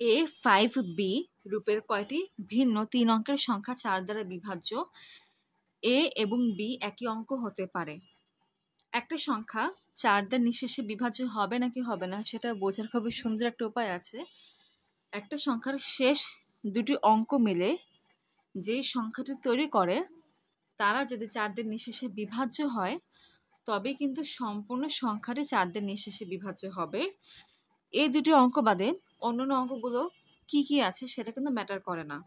A5B রূপের কয়টি ভিন্ন 3 অঙ্কের সংখ্যা 4 দ্বারা বিভাজ্য? A এবং B একই অঙ্ক হতে পারে। একটা সংখ্যা 4 দ্বারা নিঃশেষে বিভাজ্য হবে নাকি হবে না সেটা বোঝার খুবই সুন্দর একটা উপায় আছে। একটা সংখ্যার শেষ দুটি অঙ্ক মিলে যে সংখ্যাটি তৈরি করে তারা যদি 4 দ্বারা নিঃশেষে বিভাজ্য হয় তবে কিন্তু সম্পূর্ণ সংখ্যাটি 4 দ্বারা নিঃশেষে বিভাজ্য হবে। এই দুটি অঙ্ক বাদে অন্যান্য অঙ্কগুলো কি কি আছে সেটা কিন্তু ম্যাটার করে না।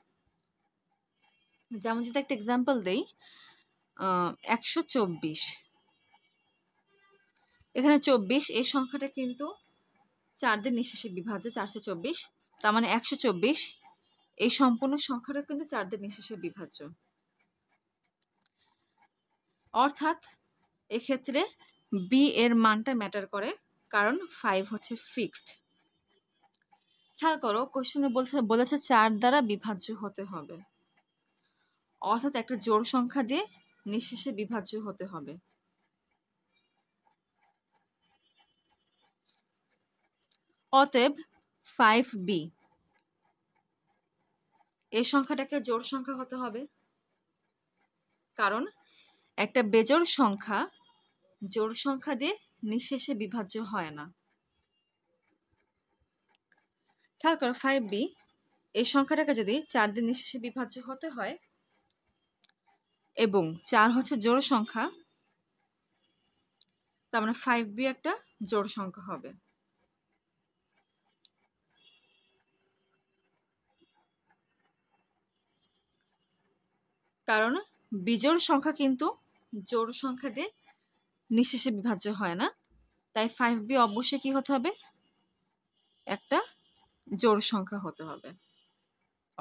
যেমন যদি একটা এক্সাম্পল দেই, 124, এখানে 24 এই সংখ্যাটা কিন্তু 4 দ্বারা নিঃশেষে বিভাজ্য, 424, তার মানে 124 এই সম্পূর্ণ সংখ্যাটা কিন্তু 4 দ্বারা নিঃশেষে বিভাজ্য। অর্থাৎ এক্ষেত্রে বি এর মানটা ম্যাটার করে, কারণ 5 হচ্ছে ফিক্সড। খেয়াল করো, কোশ্চেনে বলেছে 4 দ্বারা বিভাজ্য হতে হবে, অর্থাৎ একটা জোড় সংখ্যা দিয়ে নিঃশেষে বিভাজ্য হতে হবে। অতএব 5b এই সংখ্যাটাকে জোড় সংখ্যা হতে হবে, কারণ একটা বেজোড় সংখ্যা জোড় সংখ্যা দিয়ে নিঃশেষে বিভাজ্য হয় না। খেয়াল করো, 5b এই সংখ্যাটাকে যদি 4 দিয়ে নিঃশেষে বিভাজ্য হতে হয় এবং 4 হচ্ছে জোড় সংখ্যা, তার মানে 5b একটা জোড় সংখ্যা হবে। কারণ বিজোড় সংখ্যা কিন্তু জোড় সংখ্যা দিয়ে নিঃশেষে বিভাজ্য হয় না, তাই 5b অবশ্যই কি হতে হবে, একটা জোড় সংখ্যা হতে হবে,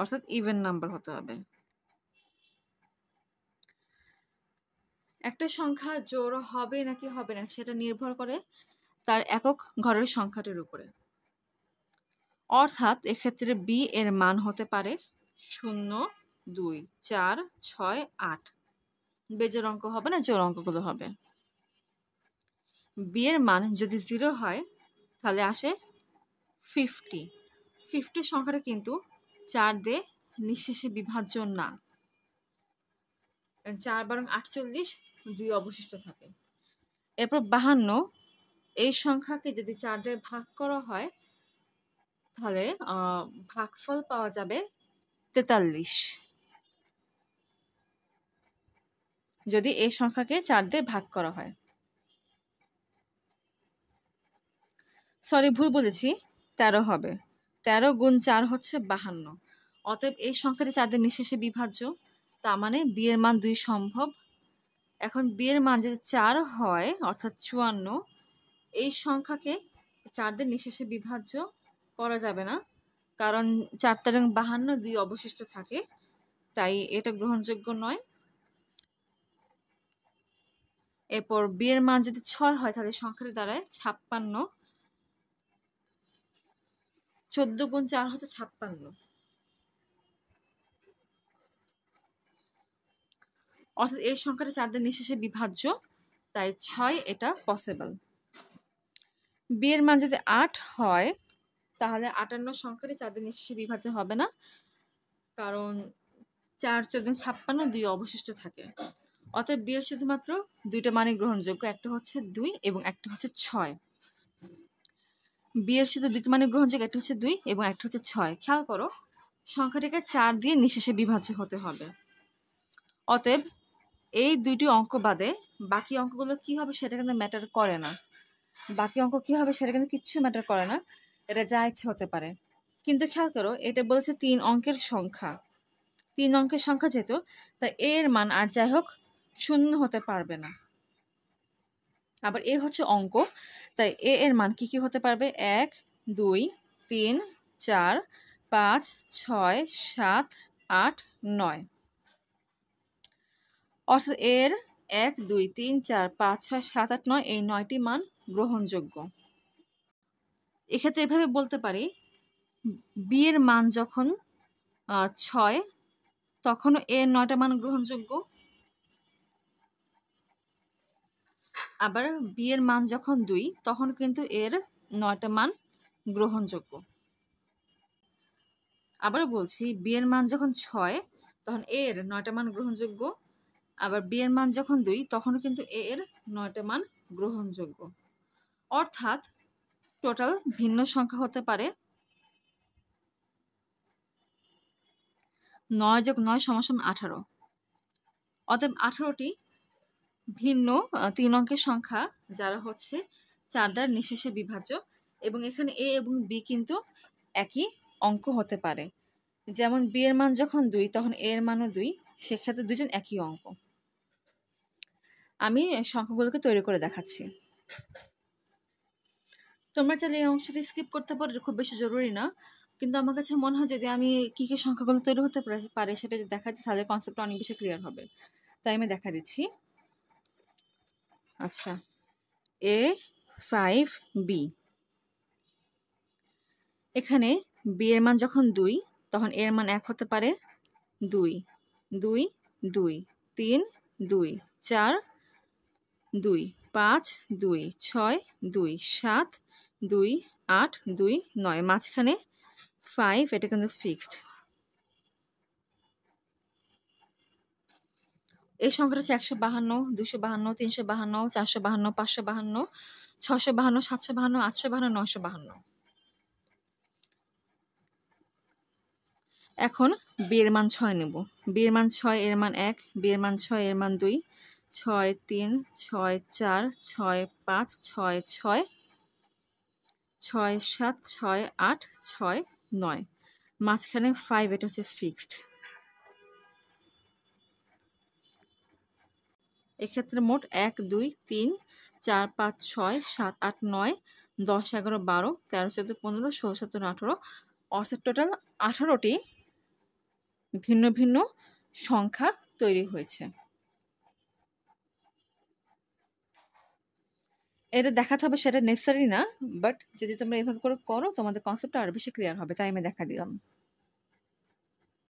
অর্থাৎ ইভেন নাম্বার হতে হবে। একটা সংখ্যা জোড় হবে নাকি হবে না সেটা নির্ভর করে তার একক ঘরের সংখ্যাটির উপরে। অর্থাৎ এক্ষেত্রে বি এর মান হতে পারে 0, 2, 4, 6, 8। বেজোড় অঙ্ক হবে না, জোড় অঙ্কগুলো হবে। বি এর মান যদি 0 হয় তাহলে আসে 50। 50 সংখ্যাটা কিন্তু 4 দিয়ে নিঃশেষে বিভাজ্য না, 4 বরং 48, 2 অবশিষ্ট থাকে। এরপর 52 এই সংখ্যাকে যদি 4 দিয়ে ভাগ করা হয় তাহলে ভাগফল পাওয়া যাবে 43, যদি এই সংখ্যাকে 4 দিয়ে ভাগ করা হয়। সরি, ভুল বলেছি, 13 হবে। 13 গুণ 4 হচ্ছে 52। অতএব এই সংখ্যাটি 4 দিয়ে নিঃশেষে বিভাজ্য, তার মানে বি এর মান 2 সম্ভব। এখন বি এর মান যদি 4 হয় অর্থাৎ 54, এই সংখ্যাকে 4 দিয়ে নিঃশেষে বিভাজ্য করা যাবে না, কারণ 4 তেরং 52, 2 অবশিষ্ট থাকে, তাই এটা গ্রহণযোগ্য নয়। এরপর বি এর মান যদি 6 হয় তাহলে সংখ্যাটি দাঁড়ায় 56, 14 গুণ 4 হচ্ছে 56, অর্থাৎ এই সংখ্যাটা 4 দিয়ে নিঃশেষে বিভাজ্য, তাই 6 এটা পসিবল। বি এর মান যদি 8 হয় তাহলে 58 সংখ্যাটি 4 দিয়ে নিঃশেষে বিভাজ্য হবে না, কারণ 4, 14, 56, 2 অবশিষ্ট থাকে। অতএব বি এর শুধুমাত্র দুইটা মানই গ্রহণযোগ্য, একটা হচ্ছে 2 এবং একটা হচ্ছে 6। বি এর শুধু দুইটা মানই গ্রহণযোগ্য, একটা হচ্ছে 2 এবং একটা হচ্ছে 6। খেয়াল করো, সংখ্যাটিকে 4 দিয়ে নিঃশেষে বিভাজ্য হতে হবে। অতএব এই দুইটি অঙ্ক বাদে বাকি অঙ্কগুলো কি হবে সেটা কিন্তু ম্যাটার করে না। বাকি অঙ্ক কি হবে সেটা কিন্তু কিচ্ছু ম্যাটার করে না, এটা যা ইচ্ছে হতে পারে। কিন্তু খেয়াল করো, এটা বলেছে 3 অঙ্কের সংখ্যা। 3 অঙ্কের সংখ্যা যেহেতু, তাই এর মান আর যাই হোক 0 হতে পারবে না। আবার এ হচ্ছে অঙ্ক, তাই এর মান কি কি হতে পারবে, 1, 2, 3, 4, 5, 6, 7, 8, 9। অর্থাৎ এর 1, 2, 3, 4, 5, 6, 7, 8, 9 এই 9টি মান গ্রহণযোগ্য। এক্ষেত্রে এভাবে বলতে পারি, বি এর মান যখন 6 তখন এর 9টা মান গ্রহণযোগ্য, আবার বি এর মান যখন 2 তখন কিন্তু এর 9টা মান গ্রহণযোগ্য। আবারও বলছি, বি এর মান যখন 6 তখন এ এর 9টা মান গ্রহণযোগ্য, আবার বি এর মান যখন 2 তখনও কিন্তু এ এর 9টা মান গ্রহণযোগ্য। অর্থাৎ টোটাল ভিন্ন সংখ্যা হতে পারে 9 + 9 = 18। অতএব 18টি ভিন্ন 3 অঙ্কের সংখ্যা যারা হচ্ছে 4 দ্বারা নিঃশেষে বিভাজ্য, এবং এখানে এ এবং বি কিন্তু একই অঙ্ক হতে পারে। যেমন বি এর মান যখন 2 তখন এ এর মানও 2, সেক্ষেত্রে দুজন একই অঙ্ক। আমি সংখ্যাগুলোকে তৈরি করে দেখাচ্ছি। তোমরা চাইলে এই অংশটি স্কিপ করতে পারো, খুব বেশি জরুরি না, কিন্তু আমার কাছে মনে হয় যদি আমি কী কী সংখ্যাগুলো তৈরি হতে পারে সেটা যদি দেখা দিই তাহলে কনসেপ্টটা অনেক বেশি ক্লিয়ার হবে। তাই আমি দেখা দিচ্ছি। আচ্ছা, A5B, এখানে বি এর মান যখন 2 তখন এর মান 1 হতে পারে 2 2 2 3 2 4 2 5 2 6 2 7 2 8 2 9, মাঝখানে 5, এটা কিন্তু ফিক্সড। এই সংখ্যাটা হচ্ছে 152 252 352 452 552 652 752 852 952। এখন বি এর মান 6 নেব। বি এর মান 6, এর মান 1, বি এর মান 6, এর মান 2, 6 3 6 4 6 5 6 6 6 7 6 8 6 9, মাঝখানে 5, এটা হচ্ছে ফিক্সড। এক্ষেত্রে মোট 1 2 3 4 5 6 7 8 9 10 11 12 13 14 15 16 17 18, অর্থাৎ টোটাল 18টি ভিন্ন ভিন্ন সংখ্যা তৈরি হয়েছে। এটা দেখাতে হবে সেটা নেসেসারি না, বাট যদি তোমরা এভাবে করে করো তোমাদের কনসেপ্টটা আরো বেশি ক্লিয়ার হবে, তাই আমি দেখা দিলাম।